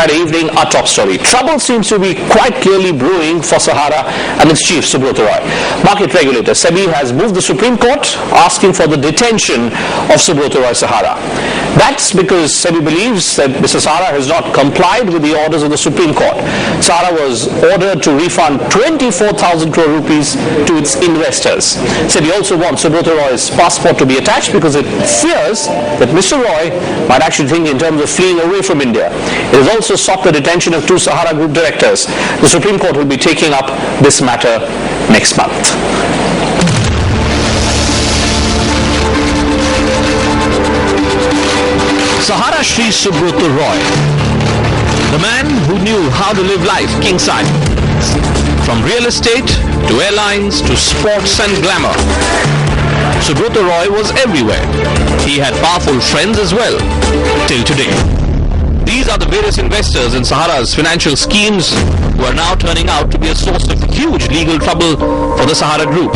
Friday evening, our top story. Trouble seems to be quite clearly brewing for Sahara and its chief, Subrata Roy. Market regulator SEBI has moved the Supreme Court asking for the detention of Subrata Roy Sahara. That's because SEBI believes that Mr. Sahara has not complied with the orders of the Supreme Court. Sahara was ordered to refund 24,000 crore rupees to its investors. SEBI also wants Subrata Roy's passport to be attached because it fears that Mr. Roy might actually think in terms of fleeing away from India. It has also sought the detention of two Sahara Group directors. The Supreme Court will be taking up this matter next month. Sahara Shri Subrata Roy, the man who knew how to live life kingside, from real estate to airlines to sports and glamour. Subrata Roy was everywhere. He had powerful friends as well, till today. These are the various investors in Sahara's financial schemes who are now turning out to be a source of huge legal trouble for the Sahara Group.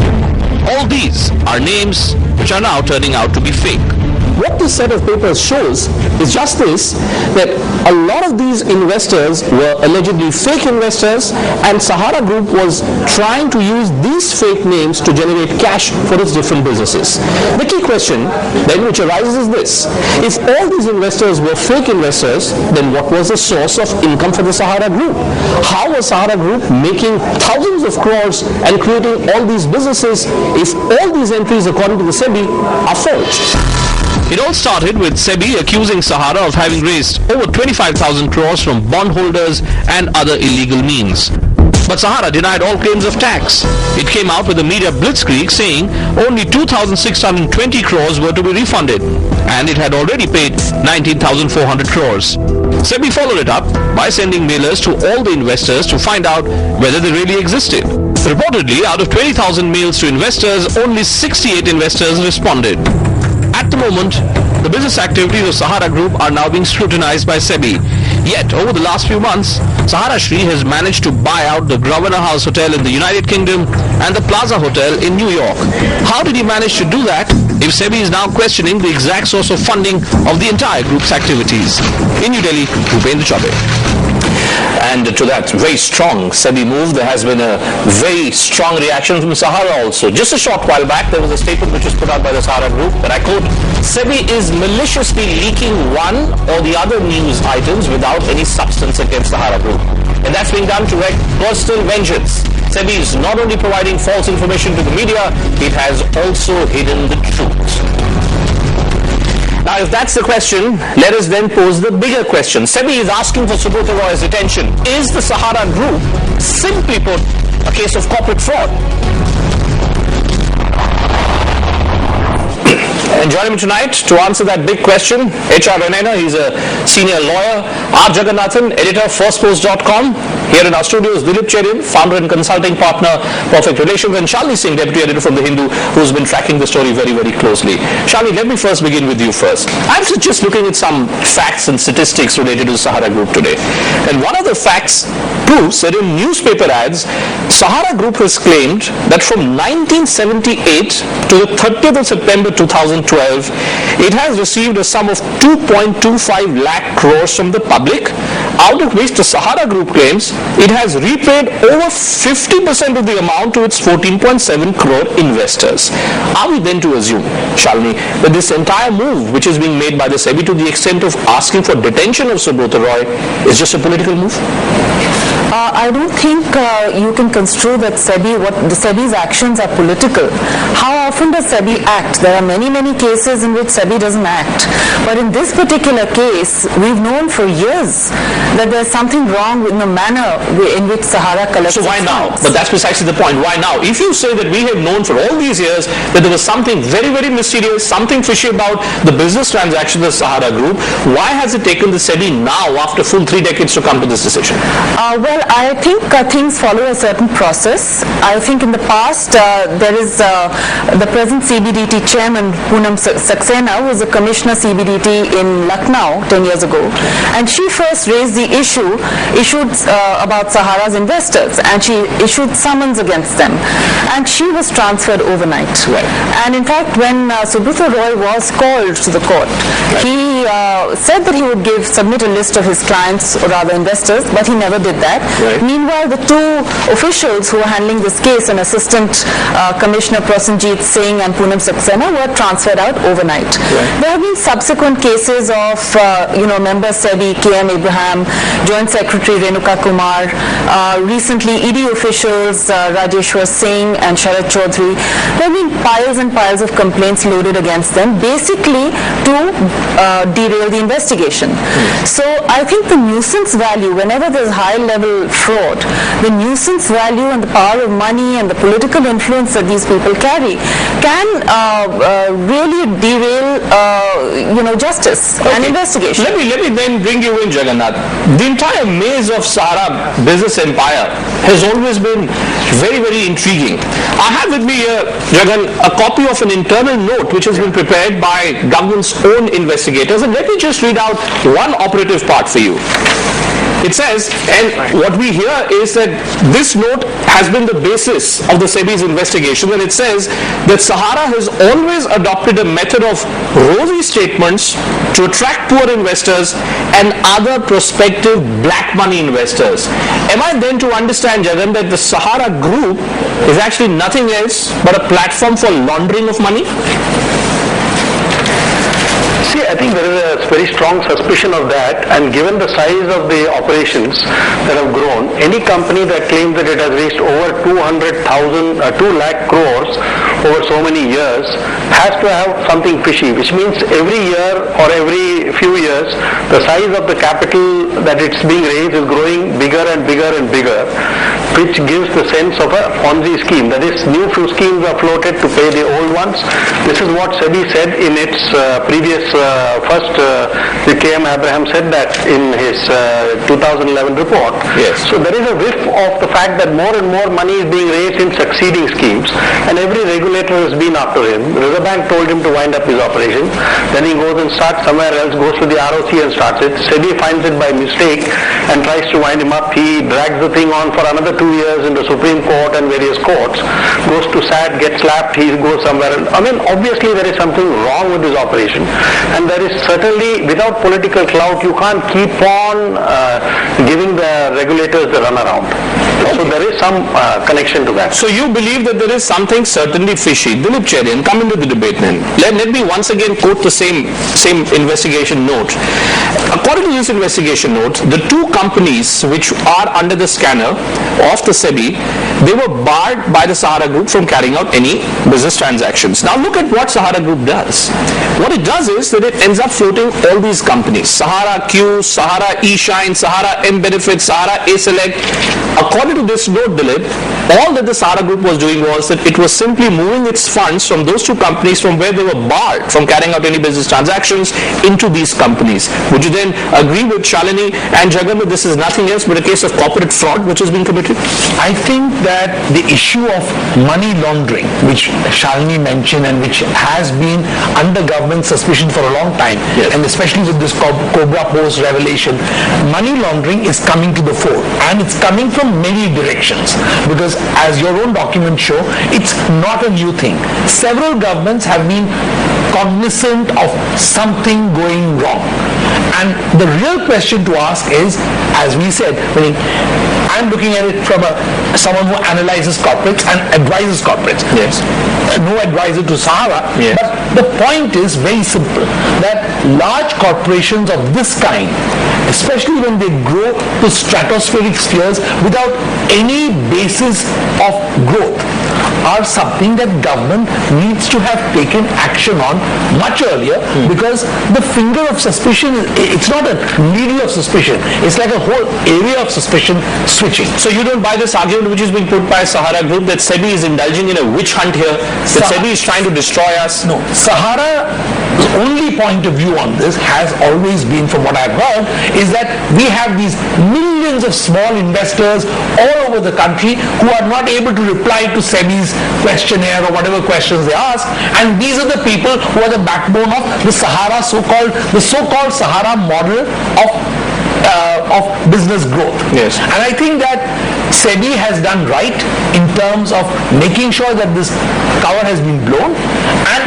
All these are names which are now turning out to be fake. What this set of papers shows is just this, that a lot of these investors were allegedly fake investors, and Sahara Group was trying to use these fake names to generate cash for its different businesses. The key question then which arises is this: if all these investors were fake investors, then what was the source of income for the Sahara Group? How was Sahara Group making thousands of crores and creating all these businesses if all these entries, according to the SEBI, are forged? It all started with SEBI accusing Sahara of having raised over 25,000 crores from bondholders and other illegal means. But Sahara denied all claims of tax. It came out with a media blitzkrieg saying only 2,620 crores were to be refunded, and it had already paid 19,400 crores. SEBI followed it up by sending mailers to all the investors to find out whether they really existed. Reportedly, out of 20,000 mails to investors, only 68 investors responded. At the moment, the business activities of Sahara Group are now being scrutinized by SEBI. Yet, over the last few months, Sahara Shri has managed to buy out the Grosvenor House Hotel in the United Kingdom and the Plaza Hotel in New York. How did he manage to do that if SEBI is now questioning the exact source of funding of the entire group's activities? In New Delhi, Bhupendra Chaubey. And to that very strong SEBI move, there has been a very strong reaction from Sahara also. Just a short while back, there was a statement which was put out by the Sahara Group that I quote, SEBI is maliciously leaking one or the other news items without any substance against Sahara Group. And that's being done to wreak personal vengeance. SEBI is not only providing false information to the media, it has also hidden the truth. Now, if that's the question, let us then pose the bigger question. SEBI is asking for Subrata Roy's attention. Is the Sahara Group, simply put, a case of corporate fraud? And joining me tonight to answer that big question, H.R. Renena, he's a senior lawyer, R. Jagannathan, editor, firstpost.com. Here in our studios, Dilip Cherian, founder and consulting partner, Perfect Relations, and Shalini Singh, deputy editor from The Hindu, who's been tracking the story very, very closely. Shalini, let me first begin with you first. I'm just looking at some facts and statistics related to the Sahara Group today. And one of the facts proves that in newspaper ads, Sahara Group has claimed that from 1978 to the 30th of September 2012, it has received a sum of 2.25 lakh crores from the public, out of which the Sahara Group claims it has repaid over 50% of the amount to its 14.7 crore investors. Are we then to assume, Shalini, that this entire move which is being made by the SEBI to the extent of asking for detention of Subrata Roy is just a political move? I don't think you can construe that SEBI's actions are political. How often does SEBI act? There are many, many cases in which SEBI doesn't act. But in this particular case, we've known for years that there's something wrong in the manner in which Sahara collects. So why now? But that's precisely the point. Why now? If you say that we have known for all these years that there was something very, very mysterious, something fishy about the business transaction of the Sahara Group, why has it taken the SEBI now, after full 3 decades, to come to this decision? Well, Well, I think things follow a certain process. I think in the past there is the present CBDT chairman Poonam Saxena, who was a commissioner CBDT in Lucknow 10 years ago, and she first raised the issue about Sahara's investors, and she issued summons against them, and she was transferred overnight. Right. And in fact, when Subrata Roy was called to the court, right, he said that he would submit a list of his clients, or rather investors, but he never did that. Right. Meanwhile, the two officials who were handling this case, an assistant commissioner Prasenjit Singh and Poonam Saxena, were transferred out overnight. Right. There have been subsequent cases of member SEBI K.M. Abraham, Joint Secretary Renuka Kumar, recently ED officials Rajeshwar Singh and Sharad Chaudhary. There have been piles and piles of complaints loaded against them, basically to derail the investigation. So I think the nuisance value, whenever there's high-level fraud, the nuisance value and the power of money and the political influence that these people carry can really derail, justice and investigation. Let me then bring you in, Jagannath. The entire maze of Sahara business empire has always been very, very intriguing. I have with me here, Jagan, a copy of an internal note which has been prepared by government's own investigators, and let me just read out one operative part for you. It says, and what we hear is that this note has been the basis of the SEBI's investigation, and it says that Sahara has always adopted a method of rosy statements to attract poor investors and other prospective black money investors. Am I then to understand, Jagan, that the Sahara group is actually nothing else but a platform for laundering of money? See, I think there is a very strong suspicion of that, and given the size of the operations that have grown, any company that claims that it has reached over 2 lakh crores over so many years has to have something fishy, which means every year or every few years the size of the capital that it's being raised is growing bigger and bigger and bigger, which gives the sense of a Ponzi scheme. That is, new few schemes are floated to pay the old ones. This is what SEBI said in its previous the K.M. Abraham said that in his 2011 report. Yes. So there is a whiff of the fact that more and more money is being raised in succeeding schemes, and every regulator has been after him. The Reserve Bank told him to wind up his operation. Then he goes and starts somewhere else, goes to the ROC and starts it. SEBI finds it by mistake and tries to wind him up. He drags the thing on for another 2 years in the Supreme Court and various courts. Goes to SAT, gets slapped, he goes somewhere else. I mean, obviously there is something wrong with his operation. And there is certainly, without political clout, you can't keep on giving the regulators the runaround. So there is some connection to that. So you believe that there is something certainly fishy. Dilip Cherian, come into the debate then. Let me once again quote the same investigation note. According to this investigation note, the two companies which are under the scanner of the SEBI, they were barred by the Sahara Group from carrying out any business transactions. Now look at what Sahara Group does. What it does is that it ends up floating all these companies. Sahara Q, Sahara eShine, Sahara M-Benefit, Sahara A-Select. According to this note, Dilip, all that the Sahara Group was doing was that it was simply moving its funds from those two companies from where they were barred from carrying out any business transactions into these companies. Would you then agree with Shalini and Jagan that this is nothing else but a case of corporate fraud which has been committed? I think that the issue of money laundering, which Shalini mentioned and which has been under government suspicion for a long time, yes, and especially with this Cobra Post revelation, money laundering is coming to the fore, and it's coming from many directions, because as your own documents show, it's not a new thing. Several governments have been cognizant of something going wrong, and the real question to ask is, as we said, I'm looking at it from someone who analyzes corporates and advises corporates. Yes. No advisor to Sahara. Yes. But the point is very simple, that large corporations of this kind, especially when they grow to stratospheric spheres without any basis of growth, are something that government needs to have taken action on much earlier, because the finger of suspicion, it's not a needle of suspicion, it's like a whole area of suspicion switching. So you don't buy this argument which is being put by Sahara Group that SEBI is indulging in a witch hunt here, that SEBI is trying to destroy us? No. Sahara's only point of view on this has always been, from what I've heard, is that we have these millions millions of small investors all over the country who are not able to reply to SEBI's questionnaire or whatever questions they ask, and these are the people who are the backbone of the Sahara so-called Sahara model of business growth. Yes. And I think that SEBI has done right in terms of making sure that this cover has been blown, and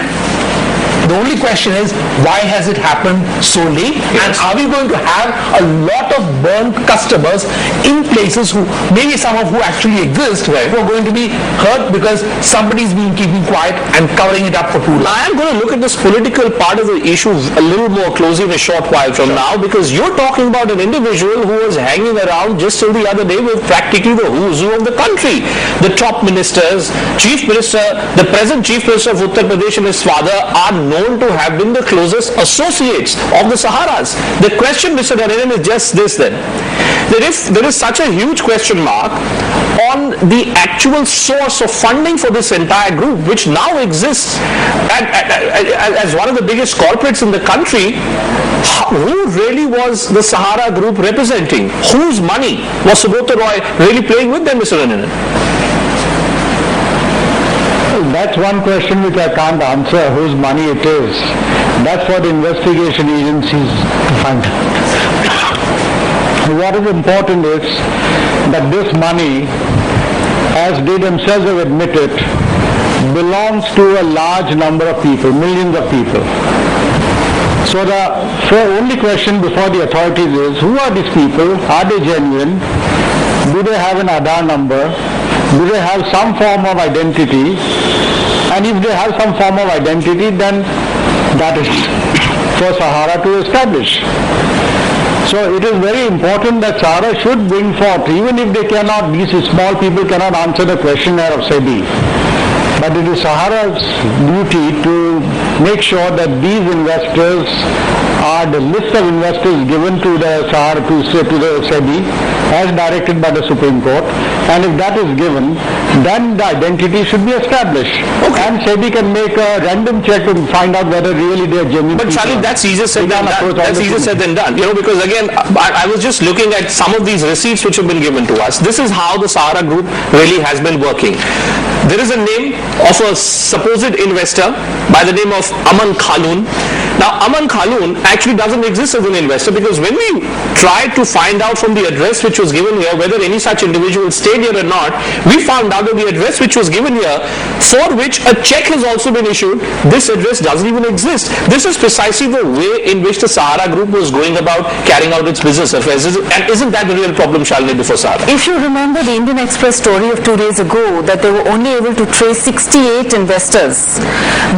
the only question is, why has it happened so late? Yes. And are we going to have a lot of burnt customers in places who, maybe some of who actually exist, who are going to be hurt because somebody's been keeping quiet and covering it up for too long? I am going to look at this political part of the issue a little more closely in a short while from now, because you're talking about an individual who was hanging around just till the other day with practically the who's who of the country. The top ministers, chief minister, the present chief minister of Uttar Pradesh and his father are known to have been the closest associates of the Saharas. The question, Mr. Narendran, is just this then, that if there is such a huge question mark on the actual source of funding for this entire group, which now exists as one of the biggest corporates in the country, who really was the Sahara group representing? Whose money was Subrata Roy really playing with them, Mr. Narendran? That's one question which I can't answer, whose money it is. That's for the investigation agencies to find out. What is important is that this money, as they themselves have admitted, belongs to a large number of people, millions of people. So the only question before the authorities is, who are these people? Are they genuine? Do they have an Aadhaar number? Do they have some form of identity? And if they have some form of identity, then that is for Sahara to establish. So it is very important that Sahara should bring forth, even if they cannot, these small people cannot answer the questionnaire of SEBI. But it is Sahara's duty to make sure that these investors are, the list of investors given to the Sahara, to the SEBI, as directed by the Supreme Court, and if that is given, then the identity should be established. Okay. And SEBI can make a random check to find out whether really they are genuine. But Charlie, that's easier said than done. That's easier said than done. Because again, I was just looking at some of these receipts which have been given to us. This is how the Sahara group really has been working. There is a name of a supposed investor by the name of Aman Khalun. Now, Aman Khalun actually doesn't exist as an investor, because when we tried to find out from the address which was given here whether any such individual stayed here or not, we found out that the address which was given here, for which a check has also been issued, this address doesn't even exist. This is precisely the way in which the Sahara group was going about carrying out its business affairs. And isn't that the real problem, Shalini, before Sahara? If you remember the Indian Express story of 2 days ago, that they were only able to trace 68 investors,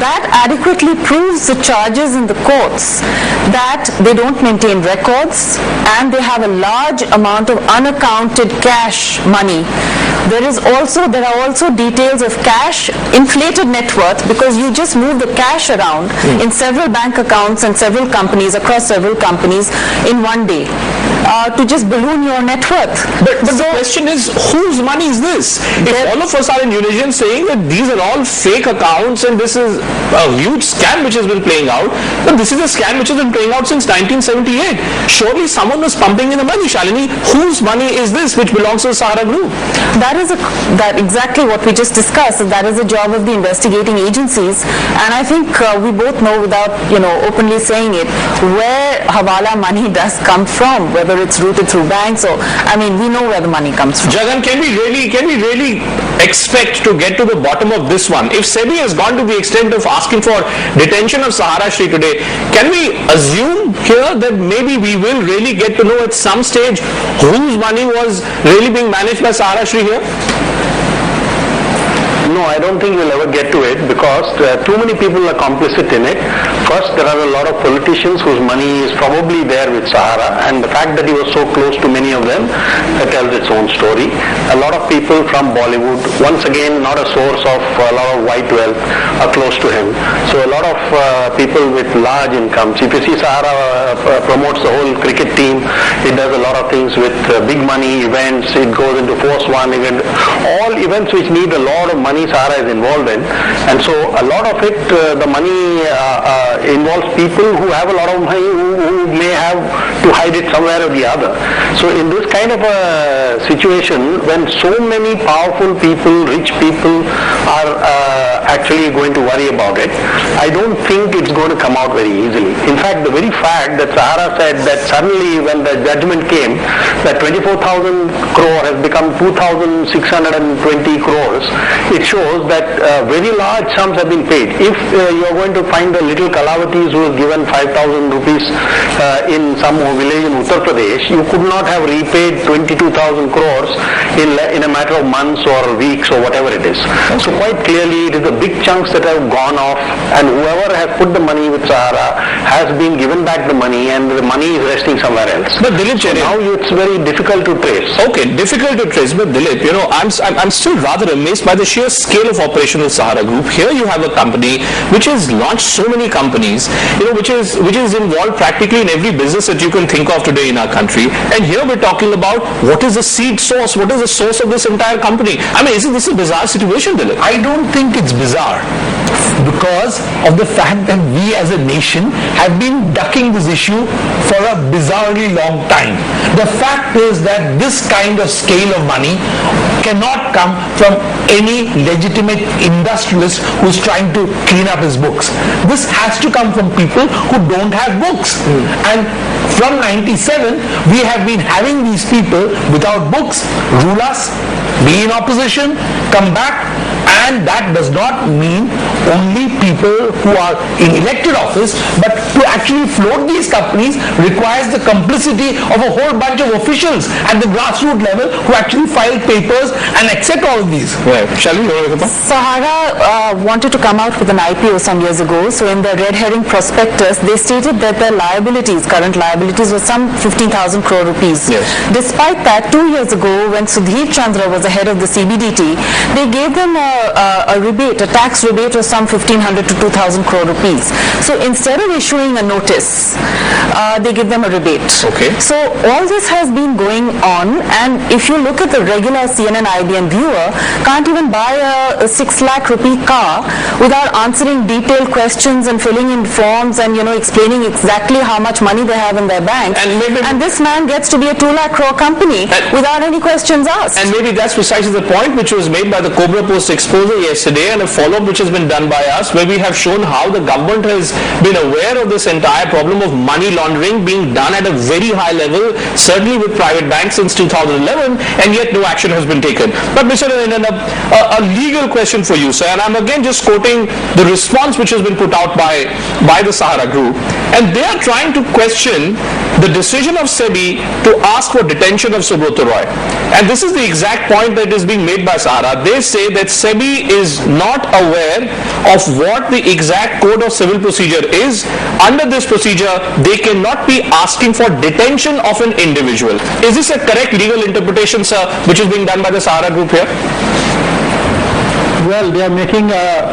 that adequately proves the charges in the courts that they don't maintain records and they have a large amount of unaccounted cash money. There are also details of cash, inflated net worth, because you just move the cash around in several bank accounts and several companies, across several companies in one day, to just balloon your net worth. But so, the question is, whose money is this? If all of us are in unison saying that these are all fake accounts and this is a huge scam which has been playing out, but this is a scam which has been playing out since 1978. Surely someone was pumping in the money, Shalini. Whose money is this which belongs to the Sahara group? That is exactly what we just discussed. That is the job of the investigating agencies, and I think we both know, without openly saying it, where Hawala money does come from, whether it's routed through banks or, we know where the money comes from. Jagan, can we really expect to get to the bottom of this one? If SEBI has gone to the extent of asking for detention of Sahara Shri today, can we assume here that maybe we will really get to know at some stage whose money was really being managed by Sahara Shri here? No, I don't think we'll ever get to it, because too many people are complicit in it. First, there are a lot of politicians whose money is probably there with Sahara, and the fact that he was so close to many of them, that tells its own story. A lot of people from Bollywood, once again not a source of a lot of white wealth, are close to him. So a lot of people with large incomes. If you see Sahara promotes the whole cricket team, it does a lot of things with big money events, it goes into Force One event, all events which need a lot of money Sahara is involved in. And so a lot of it, the money involves people who have a lot of money who may have to hide it somewhere or the other. So in this kind of a situation, when so many powerful people, rich people are actually going to worry about it, I don't think it's going to come out very easily. In fact, the very fact that Sahara said that suddenly when the judgment came, that 24,000 crore has become 2,620 crores, it shows that very large sums have been paid. If you are going to find the little Kalavatis who was given 5,000 rupees in some village in Uttar Pradesh, you could not have repaid 22,000 crores in a matter of months or weeks or whatever it is. So quite clearly it is the big chunks that have gone off, and whoever has put the money with Sahara has been given back the money, and the money is resting somewhere else. But Dilip, so now it's very difficult to trace. Okay, difficult to trace, but Dilip, I'm still rather amazed by the sheer scale of operation of Sahara Group. Here you have a company which has launched so many companies, which is involved practically in every business that you can think of today in our country. And here we're talking about what is the seed source, what is the source of this entire company. I mean, isn't this a bizarre situation, Dilip? I don't think it's bizarre because of the fact that we as a nation have been ducking this issue for a bizarrely long time. The fact is that this kind of scale of money cannot come from any legitimate industrialist who's trying to clean up his books. This has to come from people who don't have books. And from 97, we have been having these people without books rule us, be in opposition, come back, and that does not mean only people who are in elected office, but to actually float these companies requires the complicity of a whole bunch of officials at the grassroots level who actually file papers and accept all of these. Right. Shall we? Sahara wanted to come out with an IPO some years ago. So in the red herring prospectus, they stated that their liabilities, current liabilities, were some 15,000 crore rupees. Yes. Despite that, 2 years ago, when Sudhir Chandra was the head of the CBDT, they gave them a rebate, a tax rebate of some 1,500 to 2,000 crore rupees. So instead of issuing a notice, they give them a rebate. Okay. So all this has been going on, and if you look at the regular CNN IBM viewer, can't even buy a 6 lakh rupee car without answering detailed questions and filling in forms and explaining exactly how much money they have in their bank. And this man gets to be a 2 lakh crore company without any questions asked. And maybe that's precisely the point which was made by the Cobra Post exposure yesterday, and a follow-up which has been done by us, where we have shown how the government has been aware of this entire problem of money laundering being done at a very high level, certainly with private banks since 2011, and yet no action has been taken. But Mr. Nandan, a legal question for you, sir, and I'm again just quoting the response which has been put out by the Sahara Group, and they are trying to question the decision of SEBI to ask for detention of Subrata Roy. And this is the exact point that is being made by Sahara. They say that SEBI is not aware of what the exact code of civil procedure is. Under this procedure, they cannot be asking for detention of an individual. Is this a correct legal interpretation, sir, which is being done by the Sahara Group here? Well, they are making a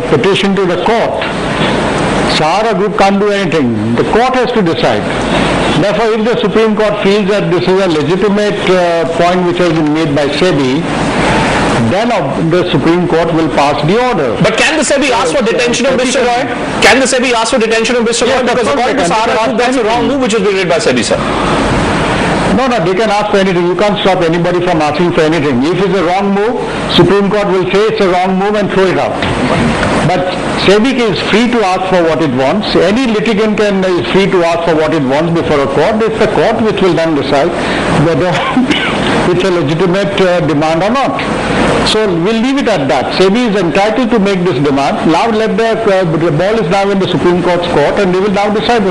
petition to the court. Sahara Group can't do anything. The court has to decide. Therefore, if the Supreme Court feels that this is a legitimate point which has been made by SEBI, then the Supreme Court will pass the order. But can the SEBI ask for detention of Mr. Roy? Can the SEBI ask for detention of Mr. Roy? Because according to Sahara Group, that's a wrong move which has been made by SEBI, sir. No, they can ask for anything. You can't stop anybody from asking for anything. If it's a wrong move, Supreme Court will say it's a wrong move and throw it out. But SEBI is free to ask for what it wants. Any litigant is free to ask for what it wants before a court. It's the court which will then decide whether it's a legitimate demand or not. So we'll leave it at that. SEBI is entitled to make this demand. Now let the ball is now in the Supreme Court's court, and they will now decide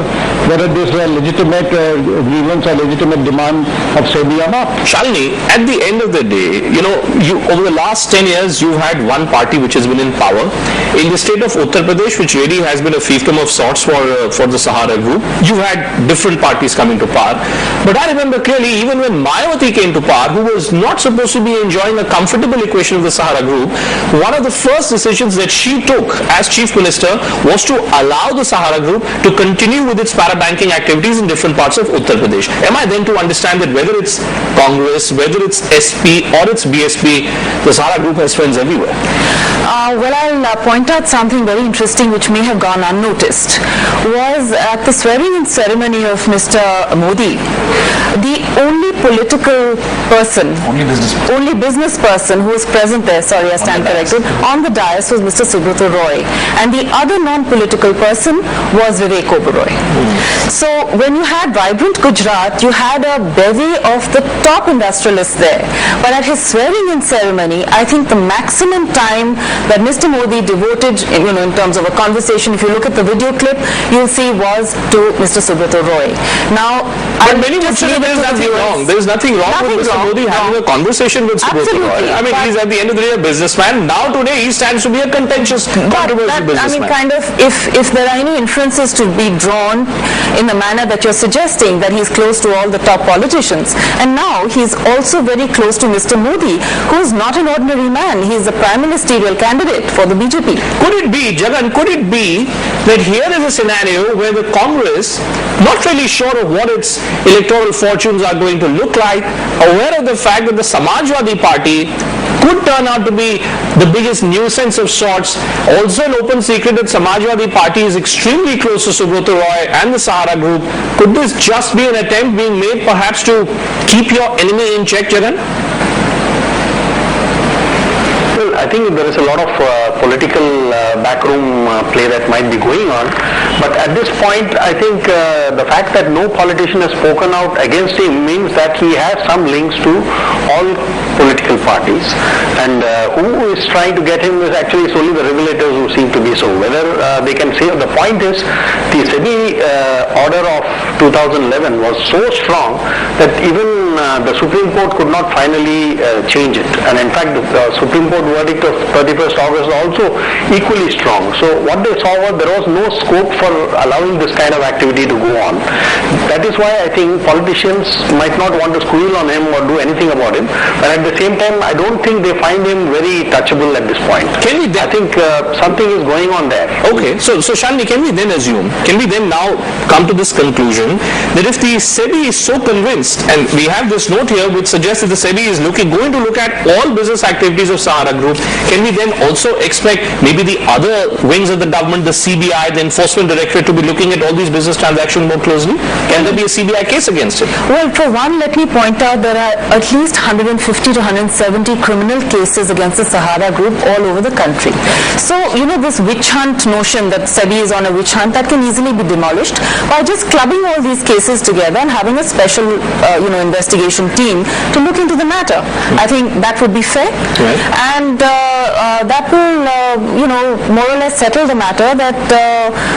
whether this is a legitimate grievance or legitimate demand of SEBI or not. Shalini, at the end of the day, you over the last 10 years, you've had one party which has been in power. In the state of Uttar Pradesh, which really has been a fiefdom of sorts for the Sahara Group, you've had different parties coming to power. But I remember clearly, even when Mayawati came to power, who was not supposed to be enjoying a comfortable equation of the Sahara Group, one of the first decisions that she took as Chief Minister was to allow the Sahara Group to continue with its parabanking activities in different parts of Uttar Pradesh. Am I then to understand that whether it's Congress, whether it's SP or it's BSP, the Sahara Group has friends everywhere? Well, I'll point out something very interesting which may have gone unnoticed. Was at the swearing-in ceremony of Mr. Modi, the only political person, only business person who was present there, sorry, I stand corrected, on the dais was Mr. Subrata Roy, and the other non-political person was Vivek Oberoi. So when you had vibrant Gujarat, you had a bevy of the top industrialists there. But at his swearing-in ceremony, I think the maximum time that Mr. Modi devoted, in terms of a conversation, if you look at the video clip, you'll see was to Mr. Subrata Roy. Now, but many would say there is nothing wrong. There is nothing wrong with Mr. Modi having a conversation with Subrata Roy. I mean, he's at the end of the day a businessman. Now today he stands to be a contentious, controversial businessman. I mean, kind of, if there are any inferences to be drawn in the manner that you're suggesting, that he's close to all the top politicians. And now he's also very close to Mr. Modi, who is not an ordinary man. He's a prime ministerial candidate for the BJP. Could it be, Jagan, could it be that here is a scenario where the Congress, not really sure of what its electoral fortunes are going to look like, aware of the fact that the Samajwadi Party could turn out to be the biggest nuisance of sorts, also an open secret that Samajwadi Party is extremely close to Subrata Roy and the Sahara Group. Could this just be an attempt being made perhaps to keep your enemy in check, Jagan? Well, I think there is a lot of political backroom play that might be going on. But at this point, I think the fact that no politician has spoken out against him means that he has some links to all political parties. And who is trying to get him is actually solely the regulators who seem to be so. Whether they can say, the point is, the SEBI order of 2011 was so strong that even the Supreme Court could not finally change it. And in fact, the Supreme Court verdict of 31st August was also equally strong. So what they saw was there was no scope for allowing this kind of activity to go on. That is why I think politicians might not want to squeal on him or do anything about him. But at the same time, I don't think they find him very touchable at this point. I think something is going on there. Okay, so Shalini, can we then now come to this conclusion that if the SEBI is so convinced, and we have this note here which suggests that the SEBI is going to look at all business activities of Sahara Group, can we then also expect maybe the other wings of the government, the CBI, the Enforcement Directorate, to be looking at all these business transactions more closely? Can there be a CBI case against it? Well, for one, let me point out there are at least 150 to 170 criminal cases against the Sahara Group all over the country. So, this witch hunt notion that SEBI is on a witch hunt, that can easily be demolished by just clubbing all these cases together and having a special, investigation team to look into the matter. I think that would be fair. Right. And that will, more or less settle the matter that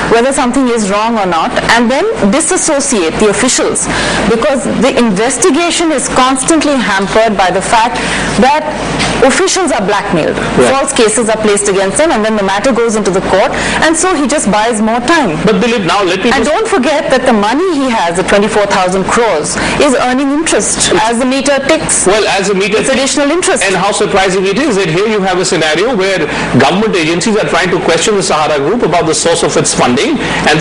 whether something is wrong or not, and then disassociate the officials, because the investigation is constantly hampered by the fact that officials are blackmailed. Right. False cases are placed against them, and then the matter goes into the court, and so he just buys more time. But Dilip, now let me... And don't forget that the money he has, the 24,000 crores, is earning interest as the meter ticks. Well, as the meter ticks. It's additional interest. And how surprising it is that here you have a scenario where government agencies are trying to question the Sahara Group about the source of its funding, and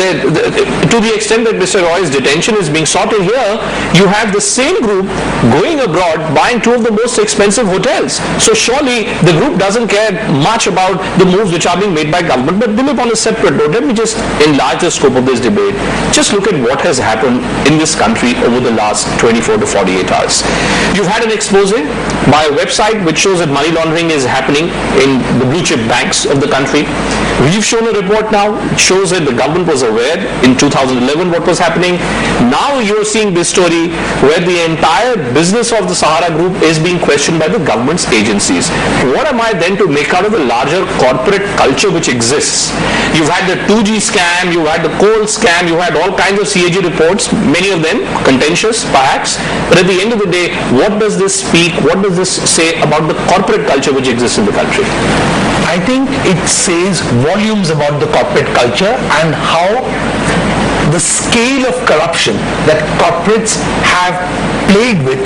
to the extent that Mr. Roy's detention is being sought in here, you have the same group going abroad buying two of the most expensive hotels. So surely the group doesn't care much about the moves which are being made by government. But Dilip, on a separate note, let me just enlarge the scope of this debate. Just look at what has happened in this country over the last 24 to 48 48 hours. You've had an expose by a website which shows that money laundering is happening in the blue chip banks of the country. We've shown a report now, it shows that the government was aware in 2011 what was happening. Now you're seeing this story where the entire business of the Sahara Group is being questioned by the government's agencies. What am I then to make out of the larger corporate culture which exists? You've had the 2G scam, you had the coal scam, you had all kinds of CAG reports, many of them contentious perhaps, but at the end of the day, what does this speak, what does this say about the corporate culture which exists in the country? I think it says volumes about the corporate culture and how the scale of corruption that corporates have played with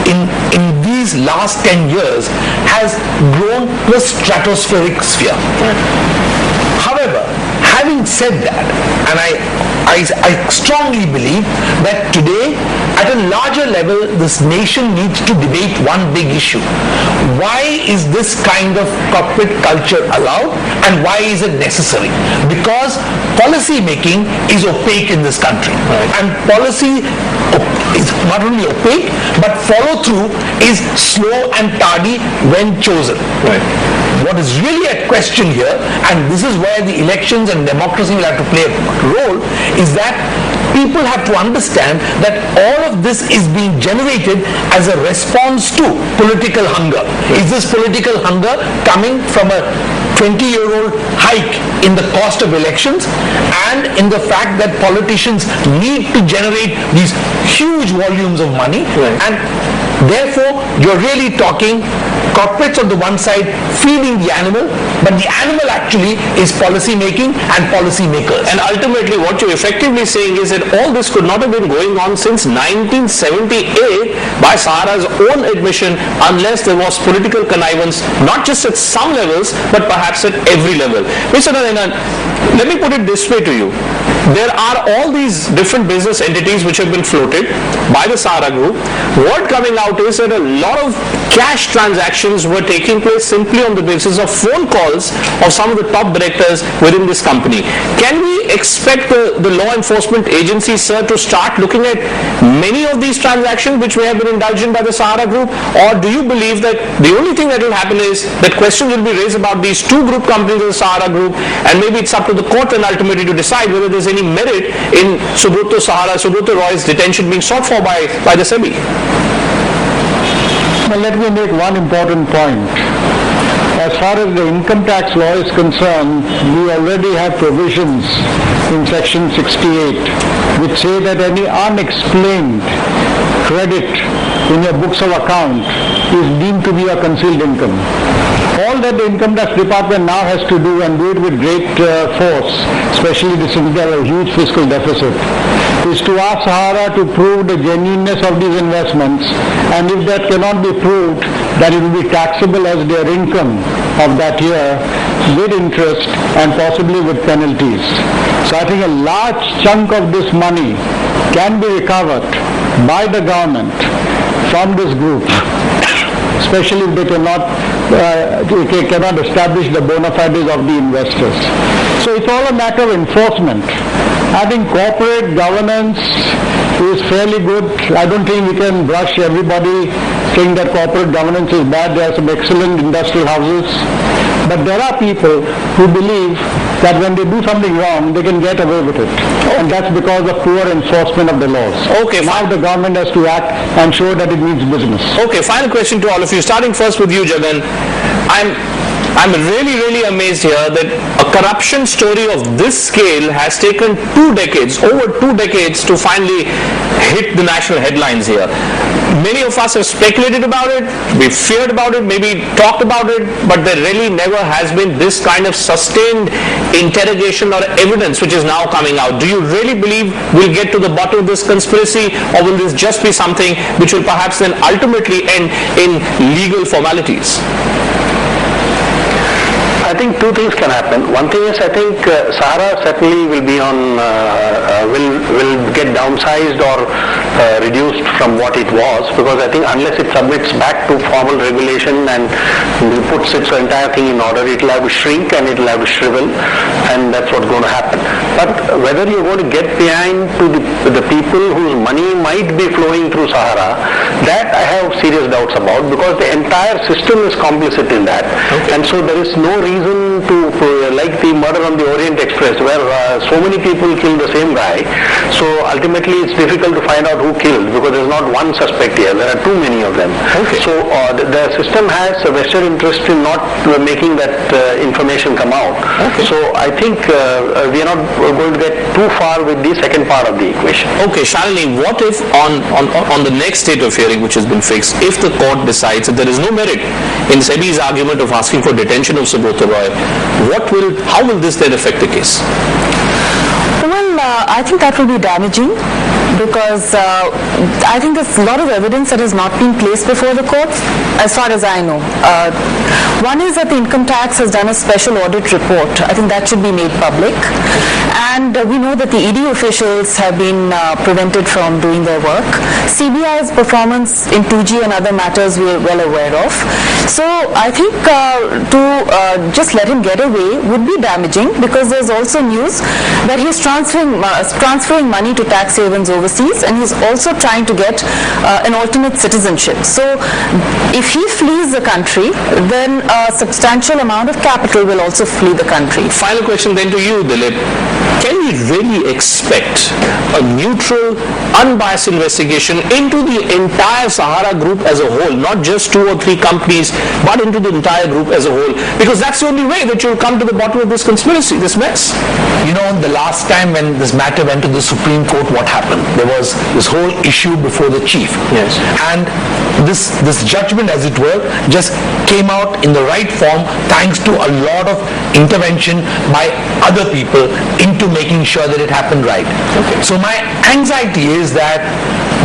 in these last 10 years has grown to a stratospheric sphere. However, having said that, and I strongly believe that today at a larger level this nation needs to debate one big issue. Why is this kind of corporate culture allowed and why is it necessary? Because policy making is opaque in this country, and policy is not only opaque but follow through is slow and tardy when chosen. What is really at question here, and this is where the elections and democracy will have to play a role, is that people have to understand that all of this is being generated as a response to political hunger. Is this political hunger coming from a 20-year-old hike in the cost of elections and in the fact that politicians need to generate these huge volumes of money, and therefore you're really talking corporates on the one side feeding the animal, but the animal actually is policy making and policy makers. And ultimately what you're effectively saying is that all this could not have been going on since 1978 by Sahara's own admission unless there was political connivance, not just at some levels but perhaps at every level. Mr. Narayanan, let me put it this way to you. There are all these different business entities which have been floated by the Sahara Group. Word coming out is that a lot of cash transactions were taking place simply on the basis of phone calls of some of the top directors within this company. Can we expect the law enforcement agencies, sir, to start looking at many of these transactions which may have been indulged in by the Sahara Group? Or do you believe that the only thing that will happen is that questions will be raised about these two group companies of the Sahara Group, and maybe it's up to the court and ultimately to decide whether there's any merit in Subrata Roy's detention being sought for by the SEBI? Well, let me make one important point. As far as the income tax law is concerned, we already have provisions in section 68 which say that any unexplained credit in your books of account is deemed to be a concealed income. All that the Income Tax Department now has to do, and do it with great force, especially since there are a huge fiscal deficit, is to ask Sahara to prove the genuineness of these investments, and if that cannot be proved, that it will be taxable as their income of that year with interest and possibly with penalties. So I think a large chunk of this money can be recovered by the government from this group, especially if they cannot establish the bona fides of the investors. So it's all a matter of enforcement. I think corporate governance is fairly good. I don't think we can brush everybody saying that corporate governance is bad. There are some excellent industrial houses. But there are people who believe that when they do something wrong, they can get away with it. And that's because of poor enforcement of the laws. Okay, now the government has to act and show that it means business. Okay, final question to all of you. Starting first with you, Jagan. I'm really amazed here that a corruption story of this scale has taken over 2 decades to finally hit the national headlines here. Many of us have speculated about it, we've feared about it, maybe talked about it, but there really never has been this kind of sustained interrogation or evidence which is now coming out. Do you really believe we'll get to the bottom of this conspiracy, or will this just be something which will perhaps then ultimately end in legal formalities? I think two things can happen. One thing is, I think Sahara certainly will be on, will get downsized or reduced from what it was, because I think unless it submits back to formal regulation and puts its entire thing in order, it will have to shrink and it will have to shrivel, and that's what's going to happen. But whether you're going to get behind to the people whose money might be flowing through Sahara, that I have serious doubts about, because the entire system is complicit in that. And so there is no reason to, like the murder on the Orient Express, where so many people killed the same guy. So ultimately it's difficult to find out who killed, because there's not one suspect here, there are too many of them. So the system has a vested interest in not making that information come out. So I think we are not going to get too far with the second part of the equation. Okay, Shalini, what if on the next state of hearing which has been fixed, if the court decides that there is no merit in SEBI's argument of asking for detention of Subrata Roy, how will this then affect the case? Well, I think that will be damaging, because I think there's a lot of evidence that has not been placed before the courts, as far as I know. One is that the income tax has done a special audit report. I think that should be made public. And we know that the ED officials have been prevented from doing their work. CBI's performance in 2G and other matters we are well aware of. So I think to just let him get away would be damaging, because there's also news that he's transferring money to tax havens overseas, and he's also trying to get an alternate citizenship. So if he flees the country, then a substantial amount of capital will also flee the country. Final question then to you, Dilip. Can we really expect a neutral, unbiased investigation into the entire Sahara group as a whole, not just 2 or 3 companies, but into the entire group as a whole? Because that's the only way that you'll come to the bottom of this conspiracy, this mess. You know, the last time when this matter went to the Supreme Court, what happened? There was this whole issue before the chief. Yes. And this judgment, as it were, just came out in the right form thanks to a lot of intervention by other people into making sure that it happened right. So my anxiety is that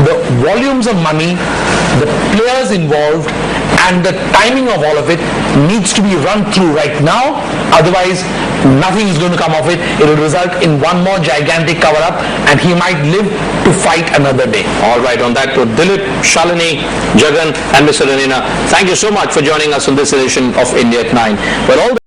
the volumes of money, the players involved, and the timing of all of it needs to be run through right now. Otherwise, nothing is going to come of it. It will result in one more gigantic cover-up, and he might live to fight another day. All right, on that note, Dilip, Shalini, Jagan, and Mr. Ranina, thank you so much for joining us on this edition of India at 9. Well, all